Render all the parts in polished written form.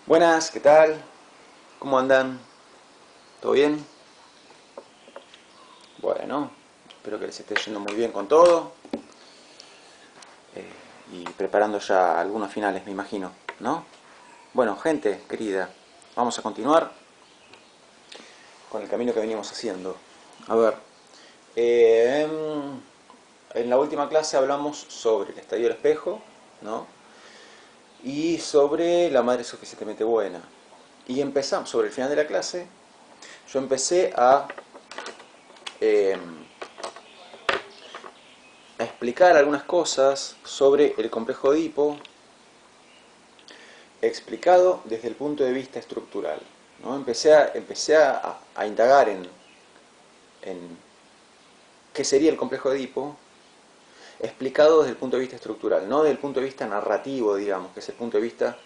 Buenas, ¿qué tal? ¿Cómo andan? ¿Todo bien? Bueno, espero que les esté yendo muy bien con todo. Y preparando ya algunos finales, me imagino, ¿no? Bueno, gente querida, vamos a continuar con el camino que venimos haciendo. A ver, en la última clase hablamos sobre el estadio del espejo, ¿no? Y sobre la madre suficientemente buena. Y empezamos, sobre el final de la clase, yo empecé eh, a explicar algunas cosas sobre el complejo de Edipo, explicado desde el punto de vista estructural, ¿no? Empecé a indagar en qué sería el complejo de Edipo, explicado desde el punto de vista estructural, no desde el punto de vista narrativo, digamos, que es el punto de vista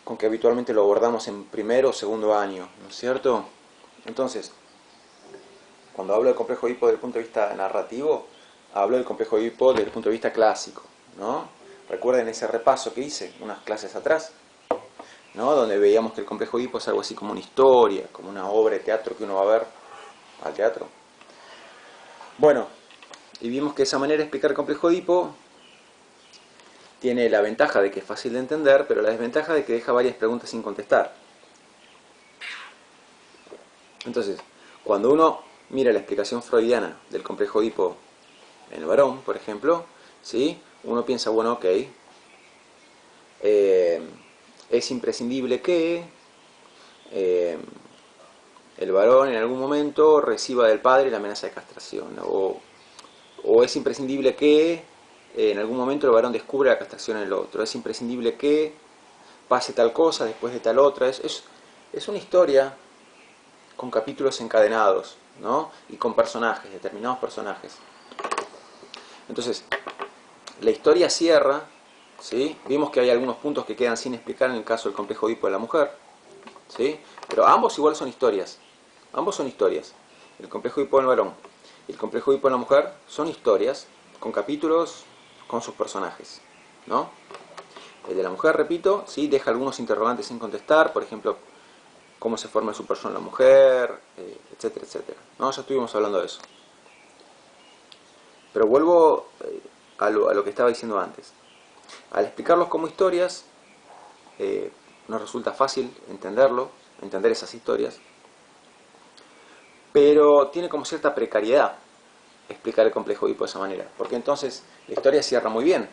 con que habitualmente lo abordamos en primero o segundo año, ¿no es cierto? Entonces, cuando hablo del complejo de Edipo desde el punto de vista narrativo, hablo del complejo de Edipo desde el punto de vista clásico, ¿no? Recuerden ese repaso que hice unas clases atrás, ¿no? Donde veíamos que el complejo de Edipo es algo así como una historia, como una obra de teatro que uno va a ver al teatro. Bueno, y vimos que esa manera de explicar el complejo de Edipo tiene la ventaja de que es fácil de entender, pero la desventaja de que deja varias preguntas sin contestar. Entonces, cuando uno mira la explicación freudiana del complejo de Edipo en el varón, por ejemplo, ¿sí? Uno piensa, bueno, ok, es imprescindible que eh, el varón en algún momento reciba del padre la amenaza de castración, o es imprescindible que en algún momento el varón descubra la castración en el otro, es imprescindible que pase tal cosa después de tal otra, es una historia con capítulos encadenados, ¿no? Y con personajes, determinados personajes. Entonces, la historia cierra, ¿sí? Vimos que hay algunos puntos que quedan sin explicar en el caso del complejo Edipo de la mujer, ¿sí? Pero ambos igual son historias. Ambos son historias. El complejo Edipo del varón y el complejo Edipo de la mujer son historias con capítulos con sus personajes, ¿no? El de la mujer, repito, sí, deja algunos interrogantes sin contestar, por ejemplo, cómo se forma el superyo en la mujer, etcétera, etcétera. ¿No? Ya estuvimos hablando de eso. Pero vuelvo a lo que estaba diciendo antes. Al explicarlos como historias, nos resulta fácil entender esas historias, pero tiene como cierta precariedad explicar el complejo Edipo de esa manera, porque entonces la historia cierra muy bien,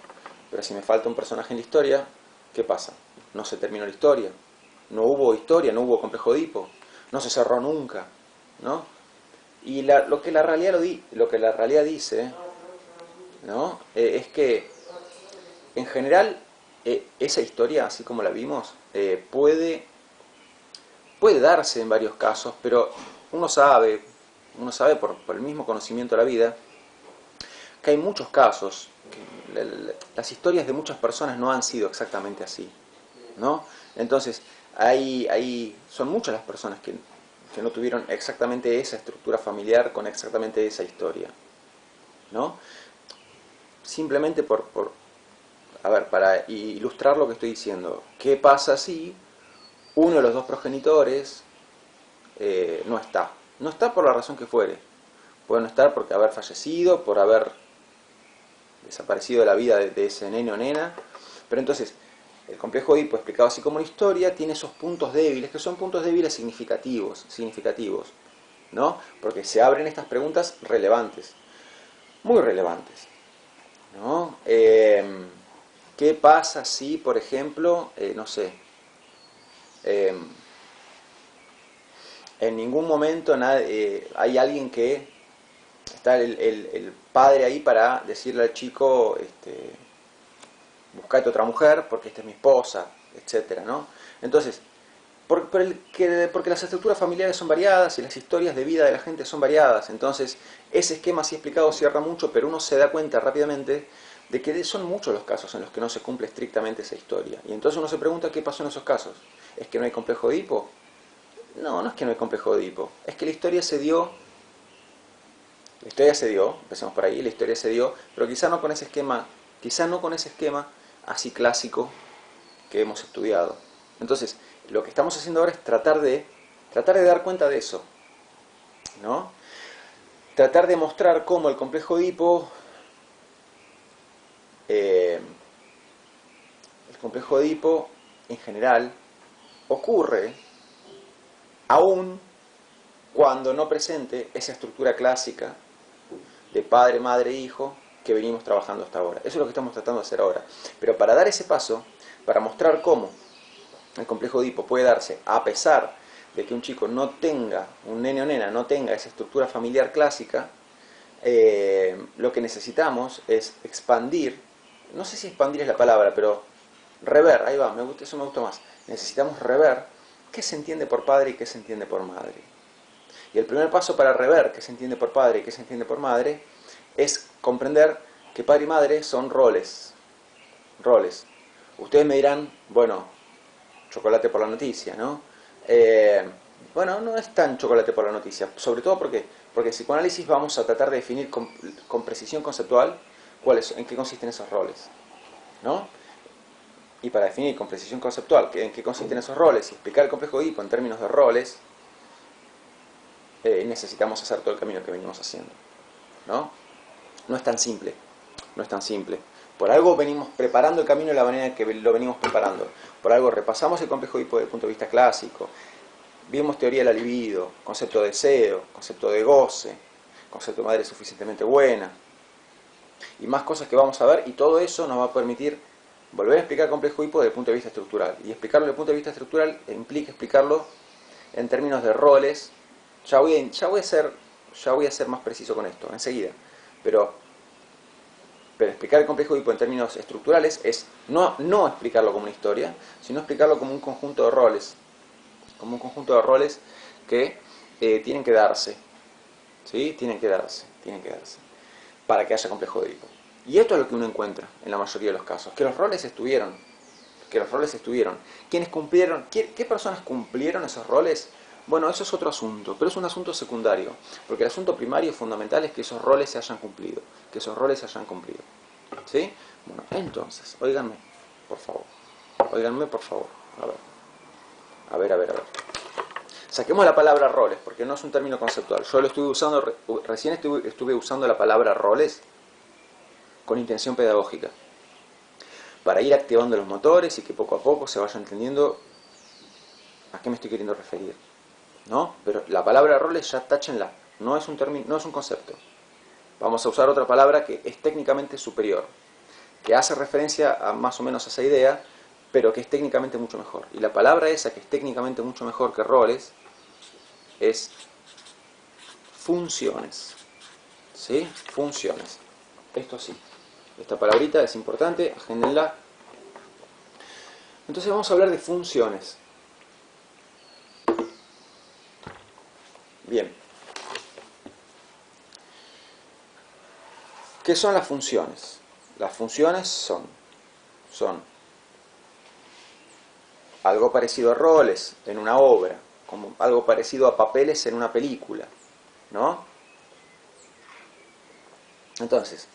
pero si me falta un personaje en la historia, ¿qué pasa? No se terminó la historia, no hubo historia, no hubo complejo Edipo, no se cerró nunca, ¿no? Y lo que la realidad dice, ¿no? Es que en general esa historia, así como la vimos, puede darse en varios casos, pero uno sabe, por el mismo conocimiento de la vida, que hay muchos casos, que las historias de muchas personas no han sido exactamente así, ¿no? Entonces, son muchas las personas que no tuvieron exactamente esa estructura familiar con exactamente esa historia, ¿no? Simplemente a ver, para ilustrar lo que estoy diciendo, ¿qué pasa si uno de los dos progenitores no está? No está por la razón que fuere. Puede no estar porque haber fallecido, por haber desaparecido de la vida de ese nene o nena. Pero entonces, el complejo Edipo, explicado así como una historia, tiene esos puntos débiles, que son puntos débiles significativos, ¿no? Porque se abren estas preguntas relevantes, muy relevantes, ¿no? ¿Qué pasa si, por ejemplo, no sé, eh, en ningún momento hay alguien que está el padre ahí para decirle al chico, buscate otra mujer porque esta es mi esposa, etcétera, ¿no? Entonces, porque las estructuras familiares son variadas y las historias de vida de la gente son variadas, entonces ese esquema así explicado cierra mucho, pero uno se da cuenta rápidamente de que son muchos los casos en los que no se cumple estrictamente esa historia. Y entonces uno se pregunta qué pasó en esos casos. ¿Es que no hay complejo de Edipo? No, no es que no hay complejo de Edipo. Es que empecemos por ahí, la historia se dio, pero quizá no con ese esquema así clásico que hemos estudiado, Entonces, lo que estamos haciendo ahora es tratar de dar cuenta de eso, ¿no? Tratar de mostrar cómo el complejo de Edipo, en general ocurre aún cuando no presente esa estructura clásica de padre, madre, hijo que venimos trabajando hasta ahora. Eso es lo que estamos tratando de hacer ahora. Pero para dar ese paso, para mostrar cómo el complejo de Edipo puede darse a pesar de que un chico no tenga, un nene o nena no tenga esa estructura familiar clásica, lo que necesitamos es expandir, no sé si expandir es la palabra, pero rever, ahí va, eso me gusta más. Necesitamos rever qué se entiende por padre y qué se entiende por madre. Y el primer paso para rever qué se entiende por padre y qué se entiende por madre es comprender que padre y madre son roles. Roles. Ustedes me dirán, bueno, chocolate por la noticia, ¿no? Bueno, no es tan chocolate por la noticia, sobre todo porque en psicoanálisis vamos a tratar de definir con precisión conceptual en qué consisten esos roles, ¿no? Y para definir con precisión conceptual en qué consisten esos roles y explicar el complejo de Edipo en términos de roles, necesitamos hacer todo el camino que venimos haciendo, ¿no? No es tan simple, no es tan simple. Por algo venimos preparando el camino de la manera en que lo venimos preparando. Por algo repasamos el complejo de Edipo desde el punto de vista clásico. Vimos teoría de la libido, concepto de deseo, concepto de goce, concepto de madre suficientemente buena. Y más cosas que vamos a ver, y todo eso nos va a permitir volver a explicar el complejo de Edipo desde el punto de vista estructural. Y explicarlo desde el punto de vista estructural implica explicarlo en términos de roles. Ya voy a ser más preciso con esto, enseguida. Pero explicar el complejo de Edipo en términos estructurales es no explicarlo como una historia, sino explicarlo como un conjunto de roles. Como un conjunto de roles que tienen que darse. ¿Sí? Tienen que darse. Para que haya complejo de Edipo. Y esto es lo que uno encuentra en la mayoría de los casos. Que los roles estuvieron. ¿Quiénes cumplieron? ¿Qué personas cumplieron esos roles? Bueno, eso es otro asunto, pero es un asunto secundario, porque el asunto primario y fundamental es que esos roles se hayan cumplido, ¿sí? Bueno, entonces, óiganme, por favor, a ver. Saquemos la palabra roles, porque no es un término conceptual. Yo lo estuve usando, recién estuve usando la palabra roles con intención pedagógica, para ir activando los motores y que poco a poco se vaya entendiendo a qué me estoy queriendo referir, ¿no? Pero la palabra roles ya táchenla, no es un concepto. Vamos a usar otra palabra que es técnicamente superior, que hace referencia a más o menos a esa idea, pero que es técnicamente mucho mejor. Y la palabra esa, que es técnicamente mucho mejor que roles, es funciones. ¿Sí? Funciones. Esto sí. Esta palabrita es importante, agéndenla. Entonces vamos a hablar de funciones. Bien. ¿Qué son las funciones? Las funciones son algo parecido a roles en una obra, como algo parecido a papeles en una película, ¿no? Entonces,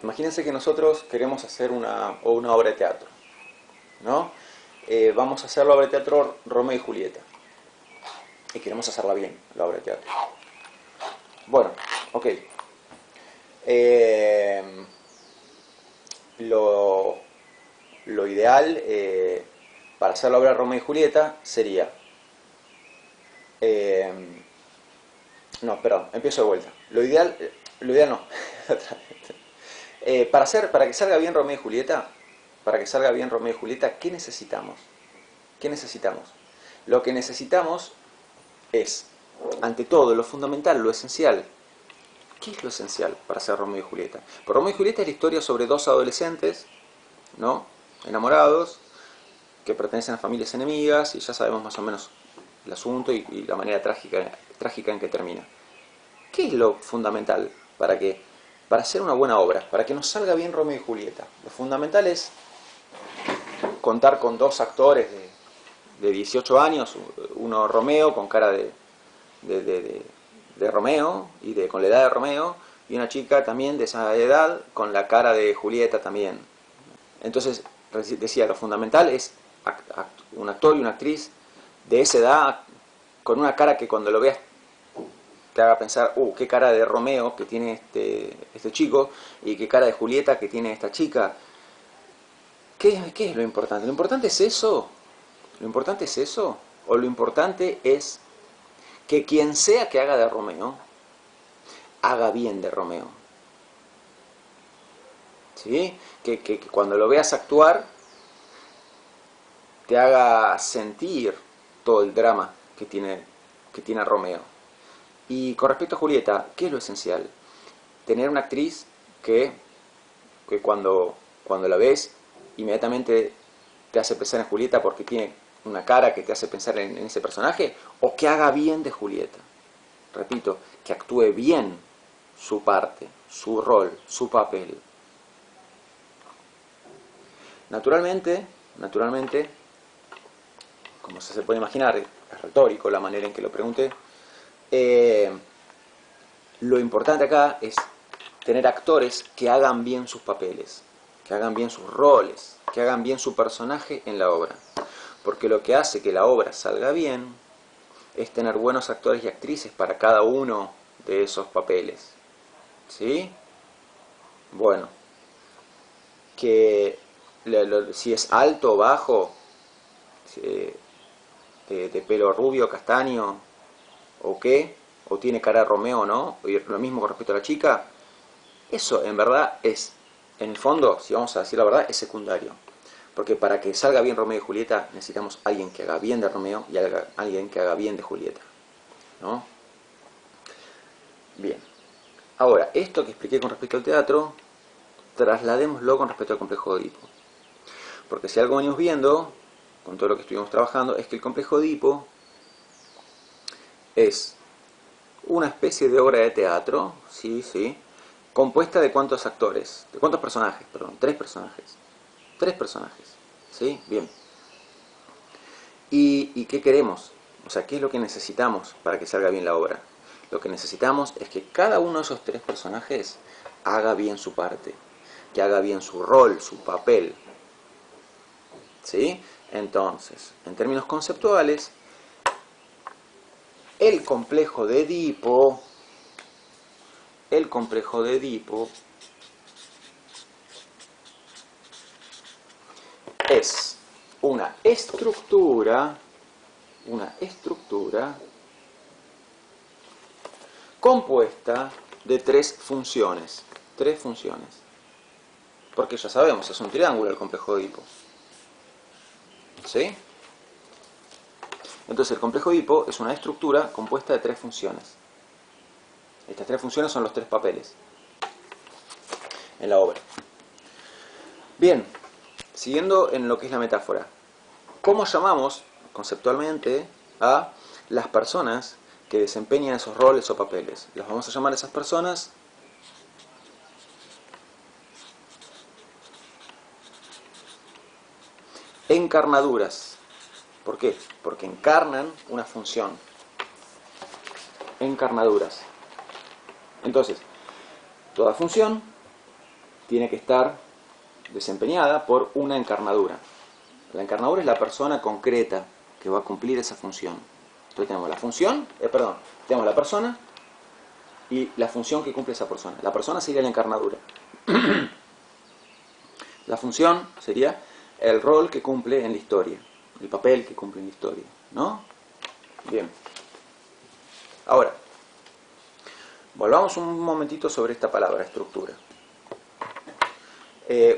imagínense que nosotros queremos hacer una obra de teatro, ¿no? Vamos a hacer la obra de teatro Romeo y Julieta. Y queremos hacerla bien, la obra de teatro. Bueno, ok. Lo ideal para hacer la obra Romeo y Julieta sería... empiezo de vuelta. Lo ideal no. Para que salga bien Romeo y Julieta, ¿qué necesitamos? Lo que necesitamos es, ante todo, lo fundamental, lo esencial. ¿Qué es lo esencial para hacer Romeo y Julieta? Pues Romeo y Julieta es la historia sobre dos adolescentes, ¿no?, enamorados, que pertenecen a familias enemigas, y ya sabemos más o menos el asunto y la manera trágica en que termina. ¿Qué es lo fundamental para hacer una buena obra, para que nos salga bien Romeo y Julieta? Lo fundamental es contar con dos actores de 18 años, uno Romeo con cara de Romeo y con la edad de Romeo, y una chica también de esa edad con la cara de Julieta también, Entonces, decía, lo fundamental es un actor y una actriz de esa edad, con una cara que cuando lo veas te haga pensar, qué cara de Romeo que tiene este chico, y qué cara de Julieta que tiene esta chica. ¿Qué es lo importante? ¿Lo importante es eso? ¿Lo importante es eso? ¿O lo importante es que quien sea que haga de Romeo, haga bien de Romeo? ¿Sí? Que cuando lo veas actuar, te haga sentir todo el drama que tiene Romeo. Y con respecto a Julieta, ¿qué es lo esencial? Tener una actriz que cuando la ves, inmediatamente te hace pensar en Julieta porque tiene una cara que te hace pensar en ese personaje, o que haga bien de Julieta. Repito, que actúe bien su parte, su rol, su papel. Naturalmente, como se puede imaginar, es retórico la manera en que lo pregunté, lo importante acá es tener actores que hagan bien sus papeles, que hagan bien sus roles, que hagan bien su personaje en la obra. Porque lo que hace que la obra salga bien es tener buenos actores y actrices para cada uno de esos papeles. ¿Sí? Bueno, que si es alto o bajo, de pelo rubio, castaño, o qué, o tiene cara de Romeo o no, y lo mismo con respecto a la chica, eso en verdad es, en el fondo, si vamos a decir la verdad, es secundario. Porque para que salga bien Romeo y Julieta necesitamos alguien que haga bien de Romeo y alguien que haga bien de Julieta, ¿no? Bien. Ahora, esto que expliqué con respecto al teatro, trasladémoslo con respecto al complejo de Edipo. Porque si algo venimos viendo, con todo lo que estuvimos trabajando, es que el complejo de Edipo es una especie de obra de teatro, sí, compuesta de cuántos actores, de cuántos personajes, perdón, tres personajes, ¿sí? Bien. ¿Y qué queremos? O sea, ¿qué es lo que necesitamos para que salga bien la obra? Lo que necesitamos es que cada uno de esos tres personajes haga bien su parte, que haga bien su rol, su papel, ¿sí? Entonces, en términos conceptuales, el complejo de Edipo es una estructura compuesta de tres funciones. Porque ya sabemos, es un triángulo el complejo de Edipo. ¿Sí? Entonces el complejo de Edipo es una estructura compuesta de tres funciones. Estas tres funciones son los tres papeles en la obra. Bien, siguiendo en lo que es la metáfora, ¿cómo llamamos conceptualmente a las personas que desempeñan esos roles o papeles? Los vamos a llamar a esas personas encarnaduras. ¿Por qué? Porque encarnan una función. Encarnaduras. Entonces, toda función tiene que estar desempeñada por una encarnadura. La encarnadura es la persona concreta que va a cumplir esa función. Entonces tenemos la función, tenemos la persona y la función que cumple esa persona. La persona sería la encarnadura. La función sería el rol que cumple en la historia, el papel que cumple en la historia, ¿no? Bien. Ahora, volvamos un momentito sobre esta palabra, estructura.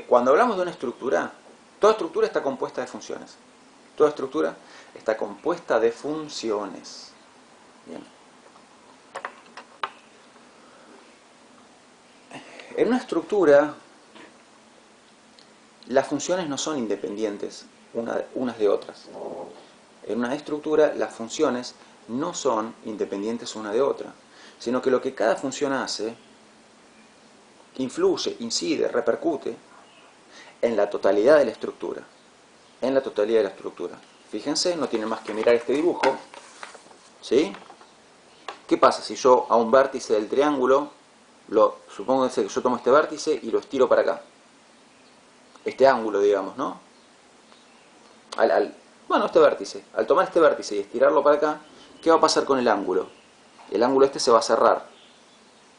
Cuando hablamos de una estructura, toda estructura está compuesta de funciones. Toda estructura está compuesta de funciones. Bien. En una estructura, las funciones no son independientes unas de otras. En una estructura, las funciones no son independientes una de otra, sino que lo que cada función hace influye, incide, repercute en la totalidad de la estructura. En la totalidad de la estructura. Fíjense, no tienen más que mirar este dibujo, ¿sí? ¿Qué pasa si yo a un vértice del triángulo, supongo que yo tomo este vértice y lo estiro para acá? este ángulo, digamos, ¿no? Bueno, este vértice. Al tomar este vértice y estirarlo para acá, ¿qué va a pasar con el ángulo? El ángulo este se va a cerrar.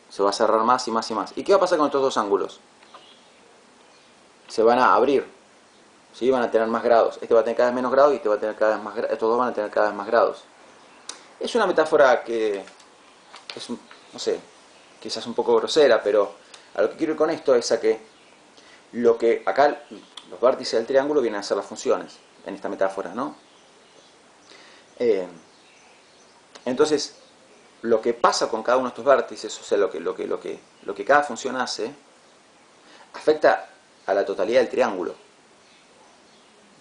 Se va a cerrar más y más y más. ¿Y qué va a pasar con estos dos ángulos? Se van a abrir. ¿Sí? Van a tener más grados. Este va a tener cada vez menos grados y este va a tener cada vez más grados. Estos dos van a tener cada vez más grados. Es una metáfora que es, no sé, quizás un poco grosera, pero a lo que quiero ir con esto es a que lo que acá los vértices del triángulo vienen a ser las funciones en esta metáfora, ¿no? Entonces, lo que pasa con cada uno de estos vértices, o sea, lo que cada función hace, afecta a la totalidad del triángulo.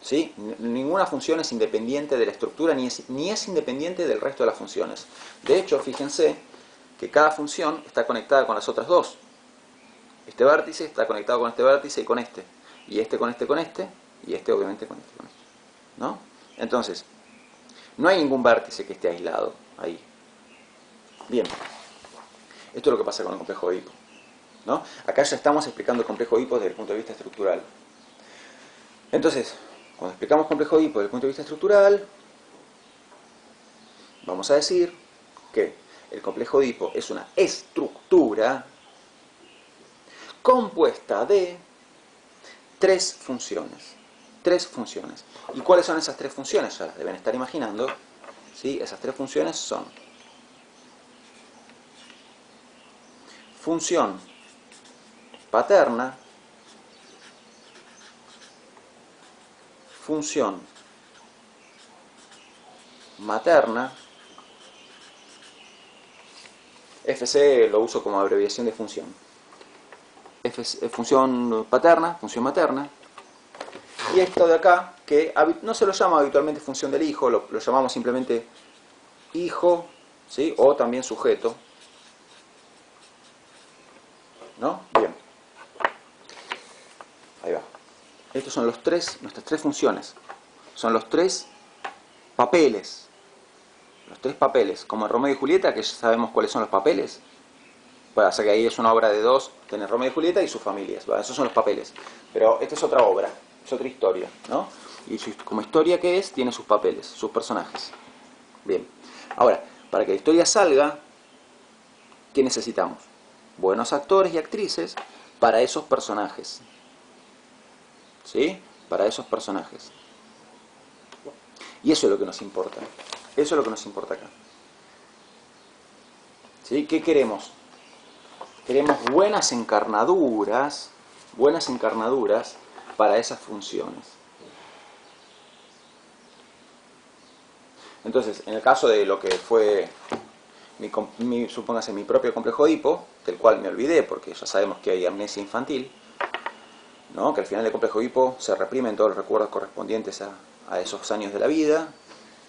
¿Sí? Ninguna función es independiente de la estructura ni es independiente del resto de las funciones. De hecho, fíjense que cada función está conectada con las otras dos. Este vértice está conectado con este vértice y con este. Y este con este con este. Y este obviamente con este con este. ¿No? Entonces, no hay ningún vértice que esté aislado ahí. Bien. Esto es lo que pasa con el complejo de Edipo, ¿no? Acá ya estamos explicando el complejo de Edipo desde el punto de vista estructural. Entonces, cuando explicamos complejo de Edipo desde el punto de vista estructural, vamos a decir que el complejo de Edipo es una estructura compuesta de tres funciones. Tres funciones. ¿Y cuáles son esas tres funciones? Ya las deben estar imaginando. ¿Sí? Esas tres funciones son función paterna, función materna. FC lo uso como abreviación de función. Función paterna, función materna. Y esto de acá, que no se lo llama habitualmente función del hijo, lo llamamos simplemente hijo, ¿sí? O también sujeto. ¿No? Bien. Ahí va. Estos son nuestras tres funciones. Son los tres papeles. Los tres papeles. Como en Romeo y Julieta, que ya sabemos cuáles son los papeles. Bueno, o sea que ahí es una obra de dos, tenés Romeo y Julieta y sus familias. ¿Vale? Esos son los papeles. Pero esta es otra obra, es otra historia, ¿no? Y como historia que es, tiene sus papeles, sus personajes. Bien. Ahora, para que la historia salga, ¿qué necesitamos? Buenos actores y actrices para esos personajes. ¿Sí? Para esos personajes. Y eso es lo que nos importa. Eso es lo que nos importa acá. ¿Sí? ¿Qué queremos? Queremos buenas encarnaduras para esas funciones. Entonces, en el caso de lo que fue supóngase mi propio complejo de Edipo, del cual me olvidé porque ya sabemos que hay amnesia infantil, ¿no? Que al final del complejo de Edipo se reprimen todos los recuerdos correspondientes a esos años de la vida,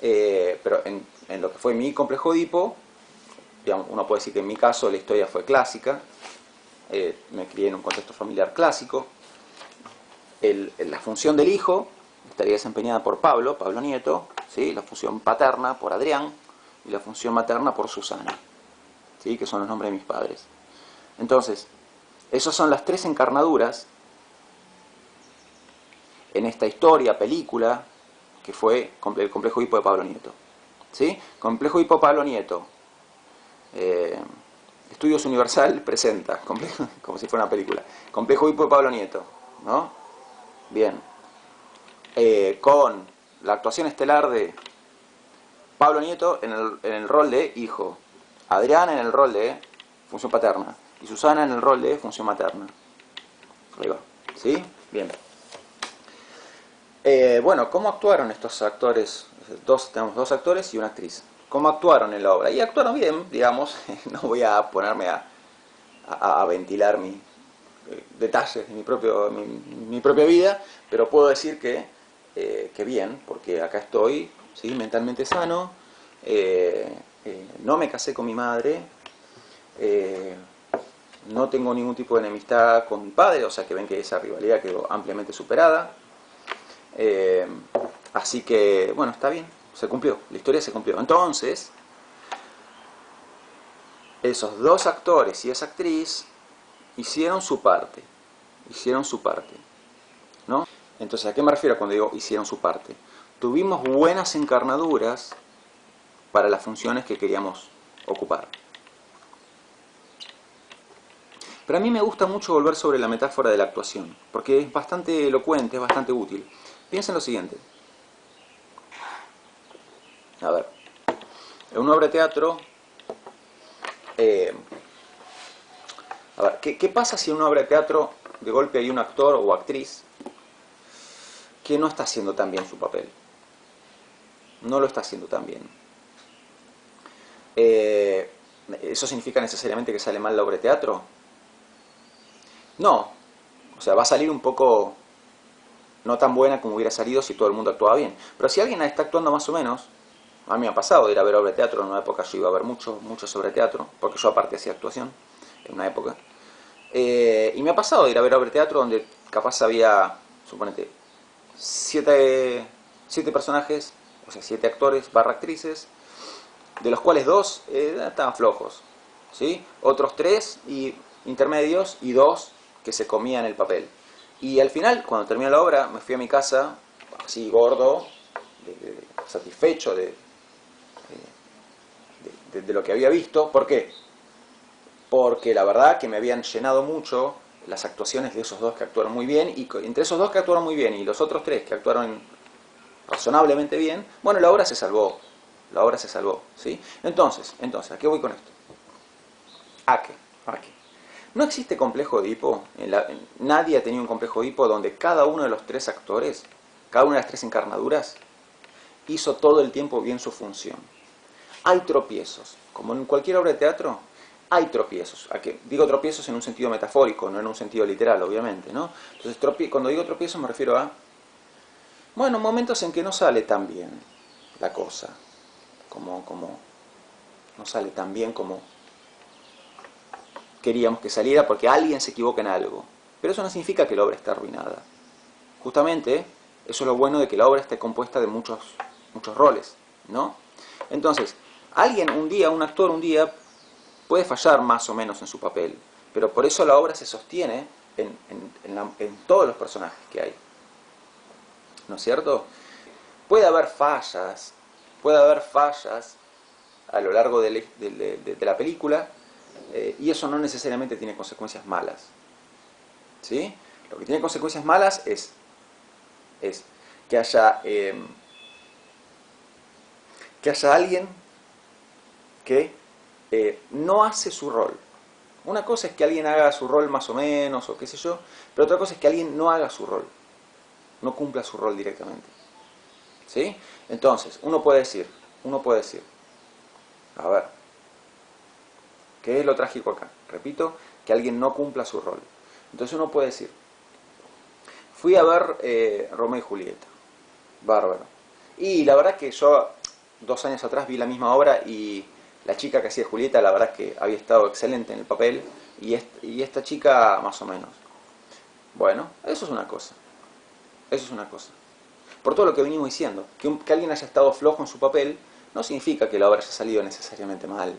pero en lo que fue mi complejo de Edipo, digamos, uno puede decir que en mi caso la historia fue clásica, me crié en un contexto familiar clásico, la función del hijo estaría desempeñada por Pablo Nieto, ¿sí? La función paterna por Adrián y la función materna por Susana, ¿sí? Que son los nombres de mis padres. Entonces, esas son las tres encarnaduras en esta historia, película, que fue el complejo Edipo de Pablo Nieto. ¿Sí? Complejo Edipo Pablo Nieto. Estudios Universal presenta, como si fuera una película. Complejo Edipo de Pablo Nieto, ¿no? Bien. Con la actuación estelar de Pablo Nieto en el rol de hijo, Adrián en el rol de función paterna y Susana en el rol de función materna. Ahí va. ¿Sí? Bien. Bueno, ¿cómo actuaron estos actores? Tenemos dos actores y una actriz. ¿Cómo actuaron en la obra? Y actuaron bien, digamos. No voy a ponerme a ventilar detalles de mi propia vida, pero puedo decir que bien, porque acá estoy, ¿sí? Mentalmente sano, no me casé con mi madre, no tengo ningún tipo de enemistad con mi padre, o sea que ven que esa rivalidad quedó ampliamente superada. Así que, bueno, está bien, se cumplió, la historia se cumplió. Entonces, esos dos actores y esa actriz hicieron su parte. ¿no? Entonces, ¿a qué me refiero cuando digo hicieron su parte? Tuvimos buenas encarnaduras para las funciones que queríamos ocupar. Pero a mí me gusta mucho volver sobre la metáfora de la actuación, porque es bastante elocuente, es bastante útil. Piensa en lo siguiente. A ver, en una obra de teatro, a ver, ¿qué pasa si en una obra de teatro de golpe hay un actor o actriz que no está haciendo tan bien su papel? No lo está haciendo tan bien. ¿Eso significa necesariamente que sale mal la obra de teatro? No. O sea, va a salir un poco no tan buena como hubiera salido si todo el mundo actuaba bien. Pero si alguien está actuando más o menos, a mí me ha pasado de ir a ver obra de teatro, en una época yo iba a ver mucho sobre teatro, porque yo aparte hacía actuación, en una época. Y me ha pasado de ir a ver obra de teatro donde capaz había, suponete, siete personajes, o sea, 7 actores barra actrices, de los cuales 2 estaban flojos, ¿sí? Otros 3 intermedios y 2 que se comían el papel. Y al final, cuando terminó la obra, me fui a mi casa, así gordo, satisfecho de lo que había visto. ¿Por qué? Porque la verdad que me habían llenado mucho las actuaciones de esos 2 que actuaron muy bien, y entre esos 2 que actuaron muy bien y los otros 3 que actuaron razonablemente bien, bueno, la obra se salvó. La obra se salvó, ¿sí? Entonces, ¿a qué voy con esto? ¿A qué? No existe complejo de Edipo. Nadie ha tenido un complejo de Edipo donde cada uno de los 3 actores, cada una de las 3 encarnaduras, hizo todo el tiempo bien su función. Hay tropiezos. Como en cualquier obra de teatro, hay tropiezos. Digo tropiezos en un sentido metafórico, no en un sentido literal, obviamente, ¿no? Entonces, cuando digo tropiezos me refiero a, bueno, momentos en que no sale tan bien la cosa. Como no sale tan bien como queríamos que saliera porque alguien se equivoca en algo. Pero eso no significa que la obra esté arruinada. Justamente, eso es lo bueno de que la obra esté compuesta de muchos roles, ¿no? Entonces, un actor un día, puede fallar más o menos en su papel, pero por eso la obra se sostiene en todos los personajes que hay. ¿No es cierto? Puede haber fallas a lo largo de la película, y eso no necesariamente tiene consecuencias malas. ¿Sí? Lo que tiene consecuencias malas es que haya alguien que no hace su rol. Una cosa es que alguien haga su rol más o menos, o qué sé yo, pero otra cosa es que alguien no haga su rol, no cumpla su rol directamente. ¿Sí? Entonces, uno puede decir, a ver, ¿qué es lo trágico acá? Repito, que alguien no cumpla su rol. Entonces uno puede decir, fui a ver Romeo y Julieta, bárbaro. Y la verdad que yo 2 años atrás vi la misma obra y la chica que hacía Julieta, la verdad que había estado excelente en el papel, y esta chica más o menos. Bueno, eso es una cosa. Por todo lo que venimos diciendo, que alguien haya estado flojo en su papel no significa que la obra haya salido necesariamente mal.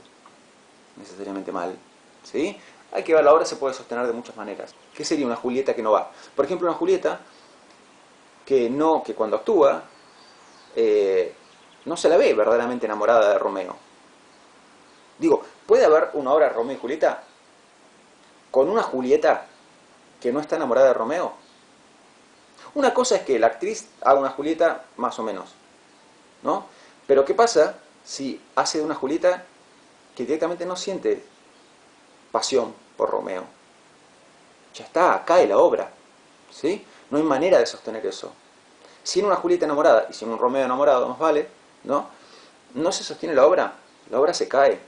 ¿Sí? Hay que ver, la obra se puede sostener de muchas maneras. ¿Qué sería una Julieta que no va? Por ejemplo, una Julieta que cuando actúa no se la ve verdaderamente enamorada de Romeo. Digo, ¿puede haber una obra de Romeo y Julieta con una Julieta que no está enamorada de Romeo? Una cosa es que la actriz haga una Julieta más o menos, ¿no? Pero ¿qué pasa si hace de una Julieta que directamente no siente pasión por Romeo? Ya está, cae la obra, ¿sí? No hay manera de sostener eso. Sin una Julieta enamorada y sin un Romeo enamorado, más vale, ¿no? No se sostiene la obra se cae,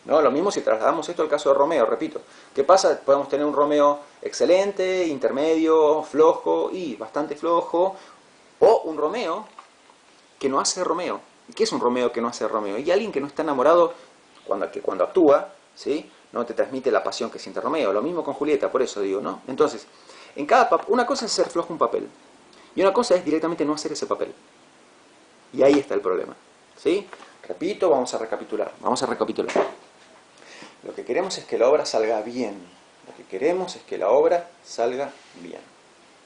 ¿no? Lo mismo si trasladamos esto al caso de Romeo, repito. ¿Qué pasa? Podemos tener un Romeo excelente, intermedio, flojo y bastante flojo, o un Romeo que no hace Romeo. ¿Y qué es un Romeo que no hace Romeo? Y alguien que no está enamorado cuando actúa, ¿sí? No te transmite la pasión que siente Romeo. Lo mismo con Julieta, por eso digo, ¿no? Entonces, una cosa es ser flojo un papel, y una cosa es directamente no hacer ese papel. Y ahí está el problema, ¿sí? Repito, vamos a recapitular. Lo que queremos es que la obra salga bien.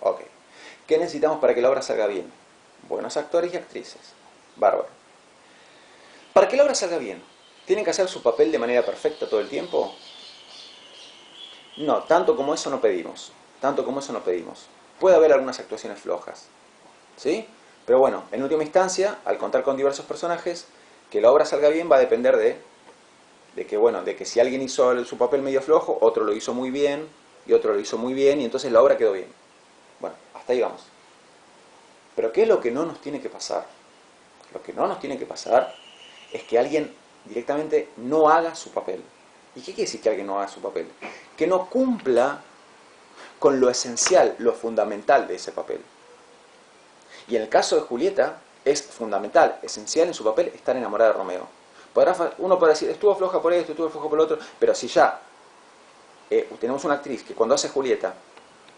Ok. ¿Qué necesitamos para que la obra salga bien? Buenos actores y actrices. Bárbaro. Para que la obra salga bien, ¿tienen que hacer su papel de manera perfecta todo el tiempo? No, tanto como eso no pedimos. Tanto como eso no pedimos. Puede haber algunas actuaciones flojas, ¿sí? Pero bueno, en última instancia, al contar con diversos personajes, que la obra salga bien va a depender de que si alguien hizo su papel medio flojo, otro lo hizo muy bien, y otro lo hizo muy bien, y entonces la obra quedó bien. Bueno, hasta ahí vamos. Pero ¿qué es lo que no nos tiene que pasar? Lo que no nos tiene que pasar es que alguien directamente no haga su papel. ¿Y qué quiere decir que alguien no haga su papel? Que no cumpla con lo esencial, lo fundamental de ese papel. Y en el caso de Julieta, es fundamental, esencial en su papel estar enamorada de Romeo. Uno podrá decir, estuvo floja por esto, estuvo floja por lo otro, pero si ya tenemos una actriz que cuando hace Julieta,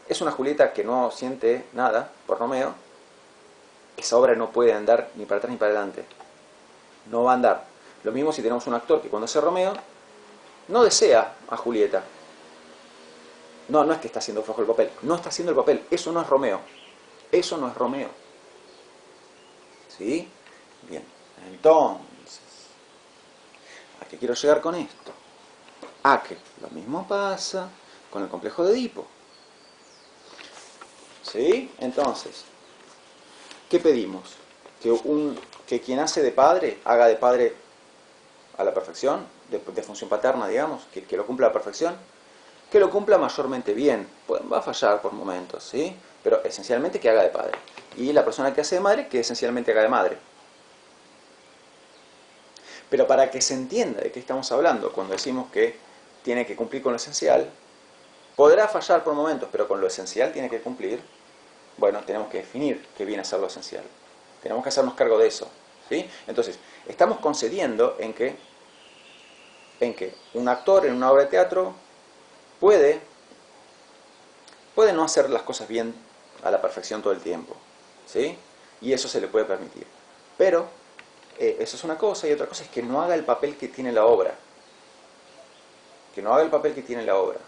es una Julieta que no siente nada por Romeo, esa obra no puede andar ni para atrás ni para adelante. No va a andar. Lo mismo si tenemos un actor que cuando hace Romeo, no desea a Julieta. No, no es que está haciendo flojo el papel, no está haciendo el papel, eso no es Romeo. Eso no es Romeo. ¿Sí? Bien, entonces, ¿a qué quiero llegar con esto? A que lo mismo pasa con el complejo de Edipo. ¿Sí? Entonces, ¿qué pedimos? Que quien hace de padre, haga de padre a la perfección, de función paterna, digamos, que lo cumpla a la perfección, que lo cumpla mayormente bien. Pues va a fallar por momentos, ¿sí? Pero esencialmente que haga de padre. Y la persona que hace de madre, que esencialmente haga de madre. Pero para que se entienda de qué estamos hablando cuando decimos que tiene que cumplir con lo esencial, podrá fallar por momentos, pero con lo esencial tiene que cumplir. Bueno, tenemos que definir qué viene a ser lo esencial. Tenemos que hacernos cargo de eso, ¿sí? Entonces, estamos concediendo en que un actor en una obra de teatro puede no hacer las cosas bien a la perfección todo el tiempo, ¿sí? Y eso se le puede permitir. Pero eso es una cosa, y otra cosa es que no haga el papel que tiene la obra. Que no haga el papel que tiene la obra.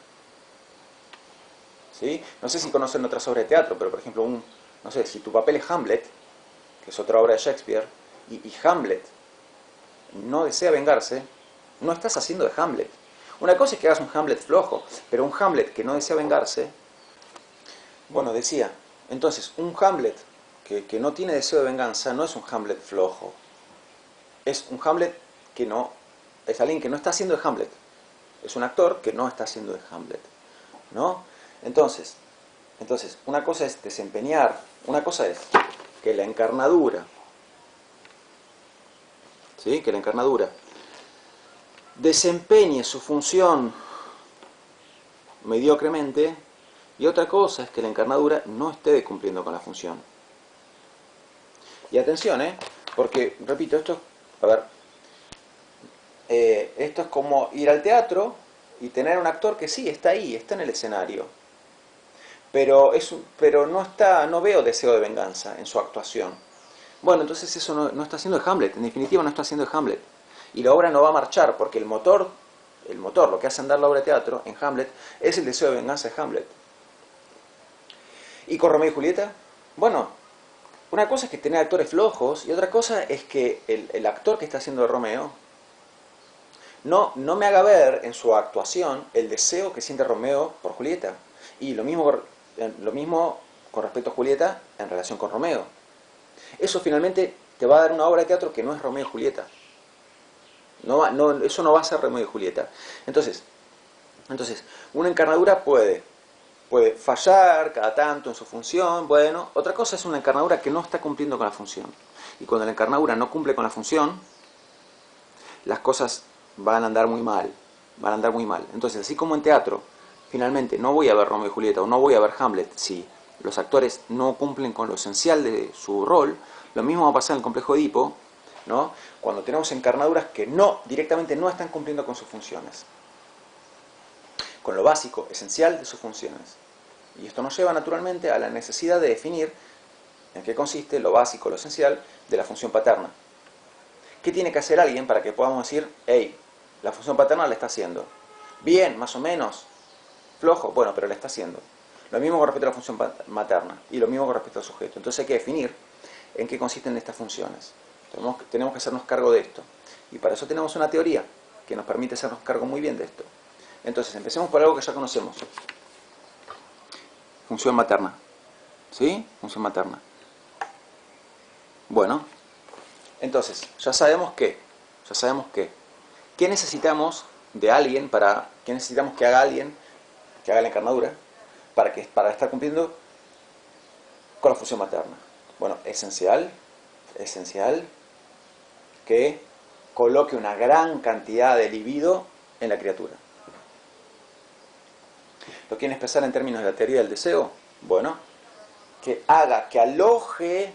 ¿Sí? No sé si conocen otras obras de teatro, pero por ejemplo, no sé, si tu papel es Hamlet, que es otra obra de Shakespeare, y Hamlet no desea vengarse, no estás haciendo de Hamlet. Una cosa es que hagas un Hamlet flojo, pero un Hamlet que no desea vengarse, bueno, decía, entonces, un Hamlet que no tiene deseo de venganza no es un Hamlet flojo. Es un Hamlet que no, es alguien que no está haciendo de Hamlet. Es un actor que no está haciendo de Hamlet, ¿no? Entonces, una cosa es desempeñar, una cosa es que la encarnadura, ¿sí? Que la encarnadura desempeñe su función mediocremente, y otra cosa es que la encarnadura no esté cumpliendo con la función. Y atención, porque, repito, esto es como ir al teatro y tener un actor que sí, está ahí, está en el escenario, pero no veo deseo de venganza en su actuación. Bueno, entonces eso no está haciendo de Hamlet, en definitiva no está haciendo de Hamlet. Y la obra no va a marchar, porque el motor, lo que hace andar la obra de teatro en Hamlet, es el deseo de venganza de Hamlet. ¿Y con Romeo y Julieta? Bueno, una cosa es que tener actores flojos, y otra cosa es que el actor que está haciendo de Romeo no me haga ver en su actuación el deseo que siente Romeo por Julieta. Y lo mismo con respecto a Julieta en relación con Romeo. Eso finalmente te va a dar una obra de teatro que no es Romeo y Julieta. Eso no va a ser Romeo y Julieta. Entonces, una encarnadura puede fallar cada tanto en su función. Bueno, otra cosa es una encarnadura que no está cumpliendo con la función. Y cuando la encarnadura no cumple con la función, las cosas van a andar muy mal. Entonces, así como en teatro, finalmente no voy a ver Romeo y Julieta o no voy a ver Hamlet si los actores no cumplen con lo esencial de su rol, lo mismo va a pasar en el complejo de Edipo, ¿no? Cuando tenemos encarnaduras que directamente no están cumpliendo con sus funciones, con lo básico, esencial de sus funciones. Y esto nos lleva naturalmente a la necesidad de definir en qué consiste lo básico, lo esencial de la función paterna. ¿Qué tiene que hacer alguien para que podamos decir, hey, la función paterna la está haciendo? Bien, más o menos, flojo, bueno, pero la está haciendo. Lo mismo con respecto a la función materna y lo mismo con respecto al sujeto. Entonces hay que definir en qué consisten estas funciones. Tenemos que hacernos cargo de esto. Y para eso tenemos una teoría que nos permite hacernos cargo muy bien de esto. Entonces, empecemos por algo que ya conocemos. Función materna. ¿Sí? Función materna. Bueno, entonces, ya sabemos que, ¿qué necesitamos de alguien qué necesitamos que haga alguien, que haga la encarnadura, para estar cumpliendo con la función materna? Bueno, esencial que coloque una gran cantidad de libido en la criatura. ¿Lo quieren expresar en términos de la teoría del deseo? Bueno, que aloje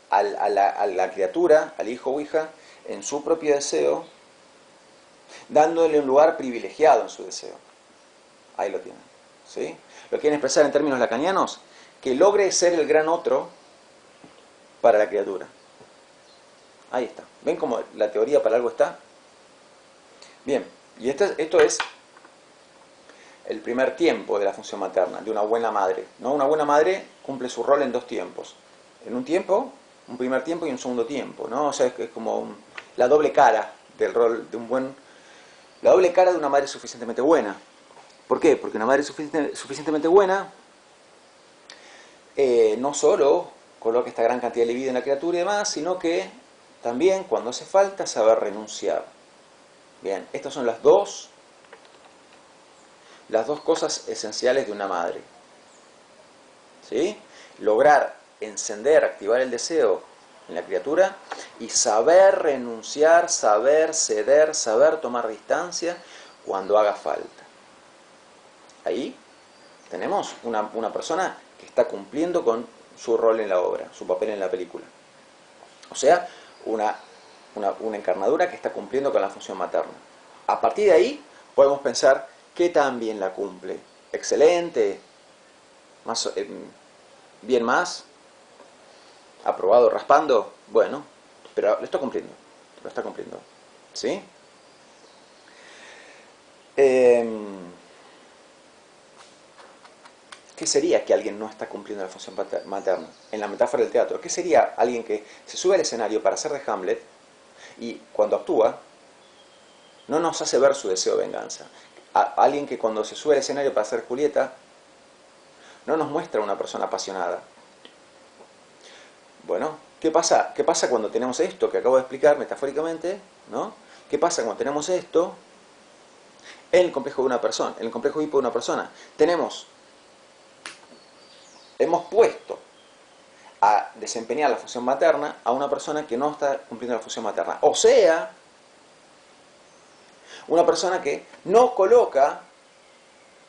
a la criatura, al hijo o hija, en su propio deseo, dándole un lugar privilegiado en su deseo. Ahí lo tienen. ¿Sí? ¿Lo quieren expresar en términos lacanianos? Que logre ser el gran otro para la criatura. Ahí está. ¿Ven cómo la teoría para algo está? Bien, y esto es el primer tiempo de la función materna, de una buena madre, ¿no? Una buena madre cumple su rol en dos tiempos. En un tiempo, un primer tiempo y un segundo tiempo, ¿no? O sea, es como la doble cara del rol de la doble cara de una madre suficientemente buena. ¿Por qué? Porque una madre suficientemente buena no solo coloca esta gran cantidad de libido en la criatura y demás, sino que también, cuando hace falta, saber renunciar. Bien, estas son las dos cosas esenciales de una madre. ¿Sí? Lograr encender, activar el deseo en la criatura y saber renunciar, saber ceder, saber tomar distancia cuando haga falta. Ahí tenemos una persona que está cumpliendo con su rol en la obra, su papel en la película. O sea, una encarnadura que está cumpliendo con la función materna. A partir de ahí podemos pensar qué tan bien la cumple. Excelente, bien más, aprobado, raspando, bueno, pero lo está cumpliendo. ¿Sí? ¿Qué sería que alguien no está cumpliendo la función materna? En la metáfora del teatro, ¿qué sería alguien que se sube al escenario para hacer de Hamlet y cuando actúa no nos hace ver su deseo de venganza? Alguien que cuando se sube al escenario para hacer Julieta no nos muestra una persona apasionada. Bueno, ¿qué pasa cuando tenemos esto que acabo de explicar metafóricamente? ¿No? ¿Qué pasa cuando tenemos esto en el complejo de una persona, en el complejo Edipo de una persona? Hemos puesto a desempeñar la función materna a una persona que no está cumpliendo la función materna. O sea, una persona que no coloca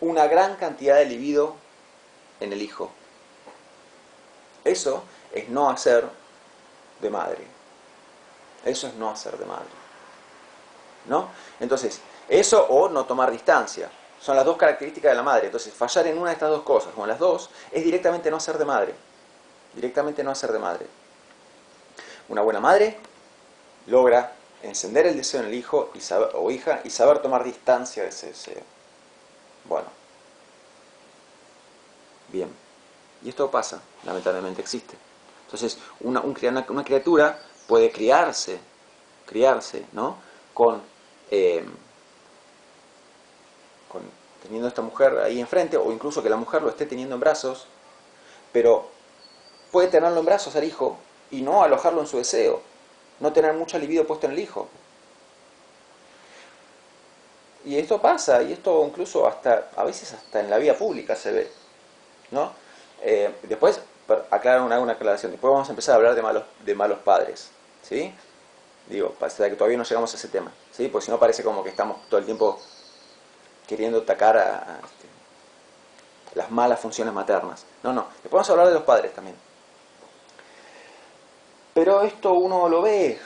una gran cantidad de libido en el hijo. Eso es no hacer de madre. Eso es no hacer de madre. ¿No? Entonces, eso o no tomar distancia. Son las dos características de la madre. Entonces, fallar en una de estas dos cosas, o en las dos, es directamente no hacer de madre. Directamente no hacer de madre. Una buena madre logra encender el deseo en el hijo o hija y saber tomar distancia de ese deseo. Bueno. Bien. Y esto pasa, lamentablemente existe. Entonces, una criatura puede criarse, ¿no? Teniendo a esta mujer ahí enfrente, o incluso que la mujer lo esté teniendo en brazos, pero puede tenerlo en brazos al hijo y no alojarlo en su deseo, no tener mucha libido puesto en el hijo. Y esto pasa, y esto incluso a veces hasta en la vida pública se ve, ¿no? Después, hago una aclaración, después vamos a empezar a hablar de malos padres, ¿sí? Digo, hasta que todavía no llegamos a ese tema, ¿sí? Porque si no parece como que estamos todo el tiempo queriendo atacar a las malas funciones maternas. No, después vamos a hablar de los padres también. Pero esto uno lo ve,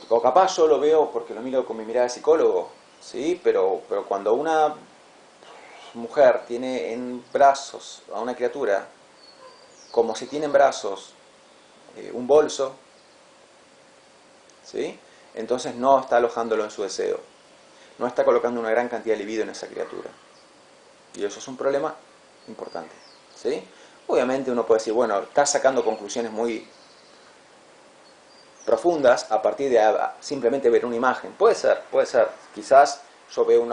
o capaz yo lo veo porque lo miro con mi mirada de psicólogo, ¿sí? Pero cuando una mujer tiene en brazos a una criatura, como si tiene en brazos un bolso, ¿sí? Entonces no está alojándolo en su deseo, no está colocando una gran cantidad de libido en esa criatura. Y eso es un problema importante, ¿sí? Obviamente uno puede decir, bueno, estás sacando conclusiones muy profundas a partir de simplemente ver una imagen. Puede ser, puede ser. Quizás yo veo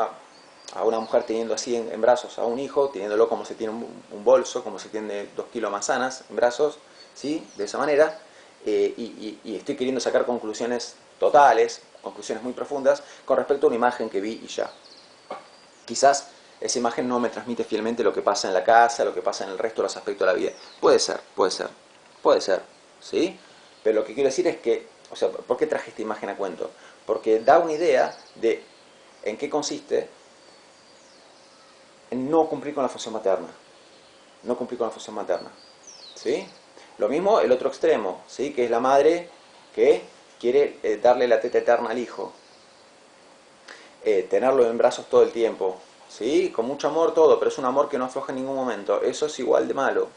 a una mujer teniendo así en brazos a un hijo, teniéndolo como se tiene un bolso, como se tiene 2 kilos de manzanas en brazos, ¿sí? De esa manera, y estoy queriendo sacar conclusiones totales, conclusiones muy profundas, con respecto a una imagen que vi y ya. Quizás esa imagen no me transmite fielmente lo que pasa en la casa, lo que pasa en el resto de los aspectos de la vida. Puede ser, puede ser, puede ser, ¿sí? Pero lo que quiero decir es que, o sea, ¿por qué traje esta imagen a cuento? Porque da una idea de en qué consiste en no cumplir con la función materna. No cumplir con la función materna, ¿sí? Lo mismo el otro extremo, ¿sí? Que es la madre que quiere darle la teta eterna al hijo, tenerlo en brazos todo el tiempo, ¿sí? Con mucho amor todo, pero es un amor que no afloja en ningún momento. Eso es igual de malo.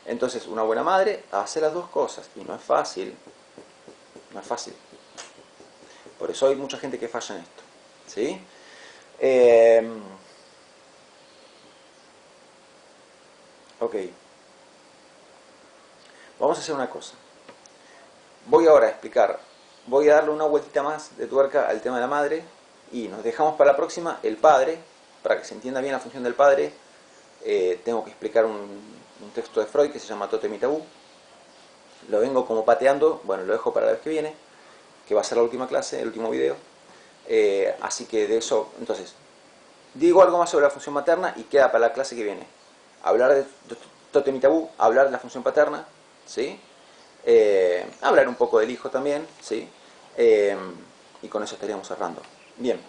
Entonces, una buena madre hace las dos cosas, y no es fácil. No es fácil. Por eso hay mucha gente que falla en esto, ¿sí? Ok. Vamos a hacer una cosa. Voy ahora a explicar, voy a darle una vueltita más de tuerca al tema de la madre, y nos dejamos para la próxima el padre. Para que se entienda bien la función del padre, tengo que explicar un texto de Freud que se llama Tótem y Tabú. Lo vengo como pateando, bueno, lo dejo para la vez que viene, que va a ser la última clase, el último video. Así que de eso, entonces, digo algo más sobre la función materna y queda para la clase que viene. Hablar de Tótem y Tabú, hablar de la función paterna, ¿sí? Hablar un poco del hijo también, ¿sí? Y con eso estaríamos cerrando. Bien,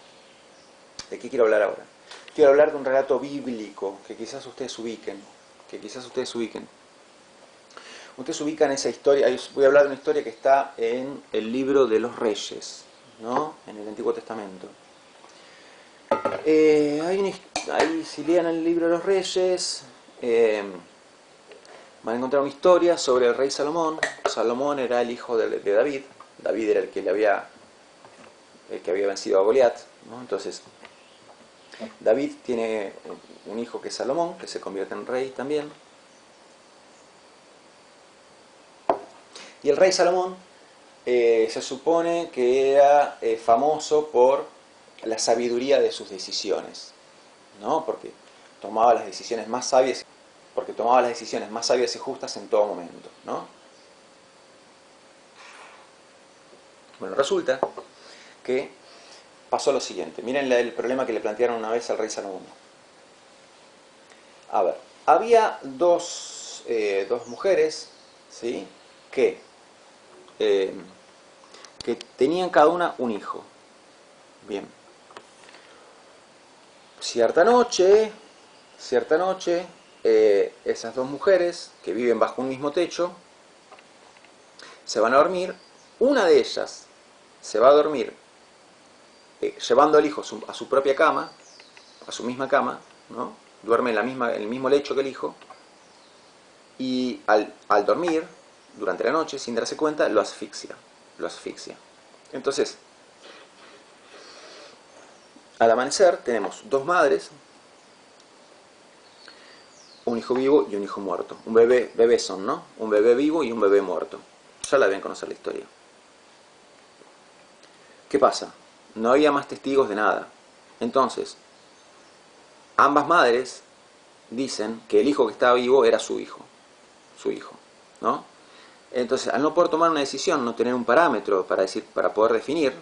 ¿de qué quiero hablar ahora? Quiero hablar de un relato bíblico que quizás ustedes ubiquen, que quizás ustedes ubiquen. Ustedes ubican esa historia, voy a hablar de una historia que está en el libro de los Reyes, ¿no? En el Antiguo Testamento. Ahí, si leen el libro de los Reyes, van a encontrar una historia sobre el rey Salomón. Salomón era el hijo de David. David era el que había vencido a Goliat, ¿no? Entonces, David tiene un hijo que es Salomón, que se convierte en rey también. Y el rey Salomón se supone que era famoso por la sabiduría de sus decisiones, ¿no? Porque tomaba las decisiones más sabias, y justas en todo momento, ¿no? Bueno, resulta que pasó lo siguiente. Miren el problema que le plantearon una vez al rey Salomón. A ver, había dos mujeres, ¿sí? Que tenían cada una un hijo. Bien. Cierta noche, esas dos mujeres que viven bajo un mismo techo se van a dormir. Una de ellas se va a dormir llevando al hijo a su propia cama, a su misma cama, ¿no? Duerme en el mismo lecho que el hijo, y al dormir, durante la noche, sin darse cuenta, lo asfixia. Entonces, al amanecer tenemos dos madres, un hijo vivo y un hijo muerto. Un bebé son, ¿no? Un bebé vivo y un bebé muerto. Ya la deben conocer la historia. ¿Qué pasa? No había más testigos de nada. Entonces, ambas madres dicen que el hijo que estaba vivo era su hijo, ¿no? Entonces, al no poder tomar una decisión, no tener un parámetro para poder definir,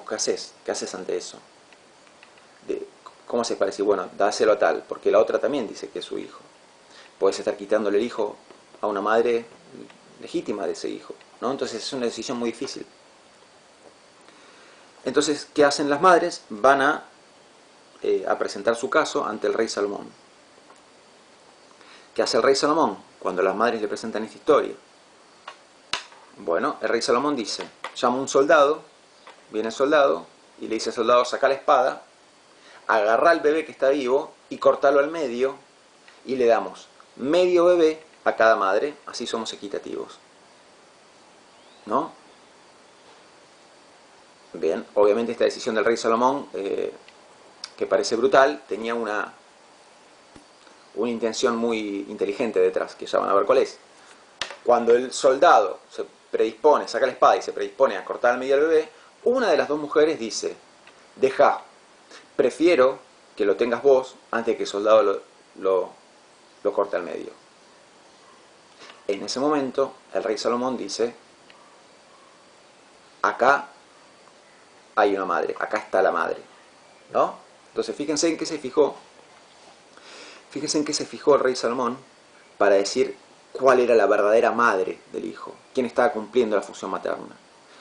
¿qué haces? ¿Qué haces ante eso? ¿Cómo haces para decir, bueno, dáselo a tal? Porque la otra también dice que es su hijo. Puedes estar quitándole el hijo a una madre legítima de ese hijo, ¿no? Entonces es una decisión muy difícil. Entonces, ¿qué hacen las madres? Van a presentar su caso ante el rey Salomón. ¿Qué hace el rey Salomón cuando las madres le presentan esta historia? Bueno, el rey Salomón dice, llama a un soldado, viene el soldado y le dice al soldado, saca la espada, agarra al bebé que está vivo y cortalo al medio, y le damos medio bebé a cada madre, así somos equitativos, ¿no? Bien, obviamente esta decisión del rey Salomón, que parece brutal, tenía una una intención muy inteligente detrás, que ya van a ver cuál es. Cuando el soldado se predispone, saca la espada y se predispone a cortar al medio al bebé, una de las dos mujeres dice, deja, prefiero que lo tengas vos antes de que el soldado lo corte al medio. En ese momento, el rey Salomón dice, acá hay una madre, acá está la madre, ¿no? Entonces fíjense en qué se fijó el rey Salomón para decir cuál era la verdadera madre del hijo, quién estaba cumpliendo la función materna.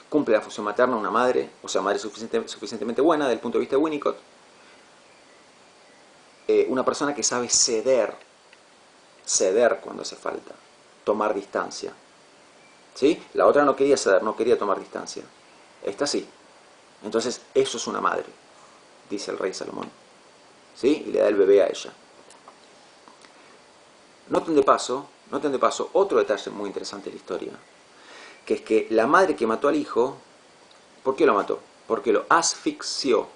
Cumple la función materna una madre, o sea, madre suficientemente buena desde el punto de vista de Winnicott, una persona que sabe ceder cuando hace falta, tomar distancia. ¿Sí? La otra no quería ceder, no quería tomar distancia. Esta sí. Entonces, eso es una madre, dice el rey Salomón. ¿Sí? Y le da el bebé a ella. Noten de paso otro detalle muy interesante de la historia, que es que la madre que mató al hijo, ¿por qué lo mató? Porque lo asfixió,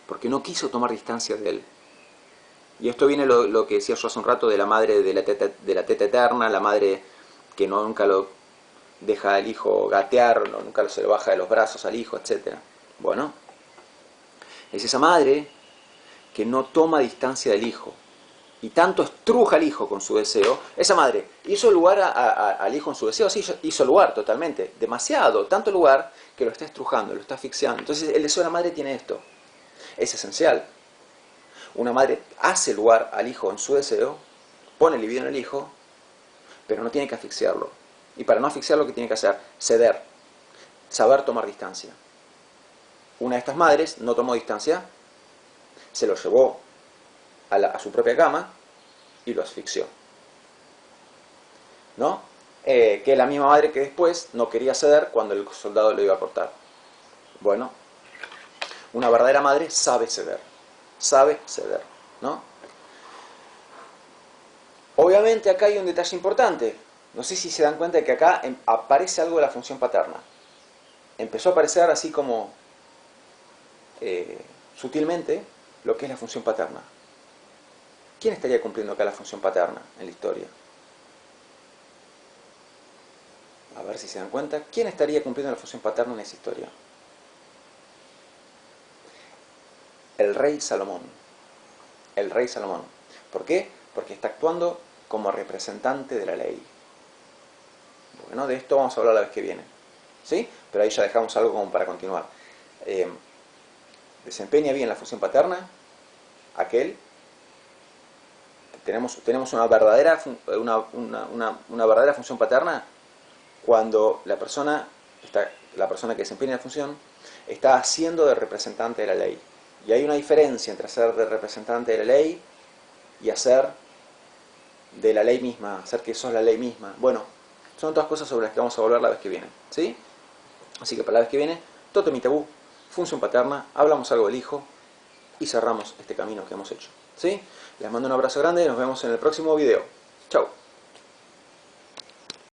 porque no quiso tomar distancia de él. Y esto viene lo que decía yo hace un rato de la madre de la teta eterna, la madre que nunca lo deja al hijo gatear, nunca se lo baja de los brazos al hijo, etc. Bueno, es esa madre que no toma distancia del hijo y tanto estruja al hijo con su deseo. Esa madre hizo lugar al hijo en su deseo, sí, hizo lugar totalmente, demasiado, tanto lugar que lo está estrujando, lo está asfixiando. Entonces el deseo de la madre tiene esto, es esencial. Una madre hace lugar al hijo en su deseo, pone libido en el hijo, pero no tiene que asfixiarlo. Y para no asfixiarlo, ¿qué tiene que hacer? Ceder, saber tomar distancia. Una de estas madres no tomó distancia, se lo llevó a su propia cama y lo asfixió. ¿No? Que es la misma madre que después no quería ceder cuando el soldado lo iba a cortar. Bueno, una verdadera madre sabe ceder, ¿no? Obviamente acá hay un detalle importante. No sé si se dan cuenta de que acá aparece algo de la función paterna. Empezó a aparecer así como sutilmente lo que es la función paterna. ¿Quién estaría cumpliendo acá la función paterna en la historia? A ver si se dan cuenta. ¿Quién estaría cumpliendo la función paterna en esa historia? El rey Salomón. El rey Salomón. ¿Por qué? Porque está actuando como representante de la ley. Bueno, de esto vamos a hablar la vez que viene. ¿Sí? Pero ahí ya dejamos algo como para continuar. Desempeña bien la función paterna aquel. Tenemos una verdadera función paterna cuando la persona que desempeña la función está haciendo de representante de la ley. Y hay una diferencia entre hacer de representante de la ley y hacer de la ley misma, hacer que sos la ley misma. Bueno, son otras cosas sobre las que vamos a volver la vez que viene. ¿Sí? Así que para la vez que viene, Totem y Tabú, función paterna, hablamos algo del hijo y cerramos este camino que hemos hecho. ¿Sí? Les mando un abrazo grande y nos vemos en el próximo video. Chau.